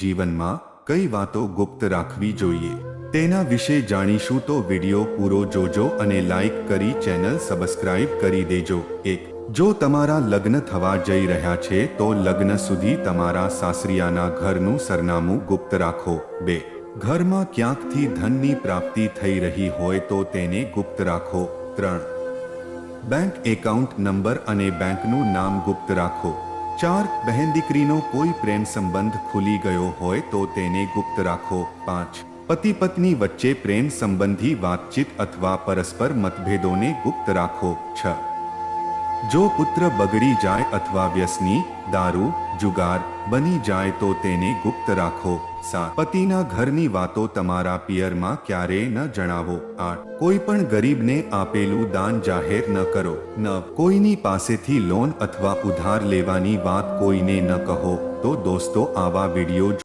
જીવનમાં કઈ વાતો ગુપ્ત રાખવી જોઈએ તેના વિશે જાણીશું, તો વિડિયો પૂરો જોજો અને લાઈક કરી ચેનલ સબસ્ક્રાઇબ કરી દેજો। 1. જો તમારા લગ્ન થવા જઈ રહ્યા છે તો લગ્ન સુધી તમારા સાસરિયાના ઘરનું સરનામું ગુપ્ત રાખો। 2. ઘરમાં ક્યાંકથી ધનની પ્રાપ્તિ થઈ રહી હોય તો તેને ગુપ્ત રાખો। 3. બેંક એકાઉન્ટ નંબર અને બેંકનું નામ ગુપ્ત રાખો। 4. બહેન દીકરીનો કોઈ પ્રેમ સંબંધ ખુલી ગયો હોય તો તેને ગુપ્ત રાખો। 5. પતિ પત્ની વચ્ચે પ્રેમ સંબંધી વાતચીત અથવા પરસ્પર મતભેદોને ગુપ્ત રાખો। 6. જો પુત્ર બગડી જાય અથવા વ્યસની, દારૂ, જુગાર બની જાય તો તેને ગુપ્ત રાખો। 7. પતિના ઘરની વાતો તમારા પિયરમાં ક્યારેય ન જણાવો। 8. કોઈ પણ ગરીબને આપેલું દાન જાહેર ન કરો। 9. કોઈની પાસેથી લોન અથવા ઉધાર લેવાની વાત કોઈને ન કહો। તો દોસ્તો, આવા વિડીયો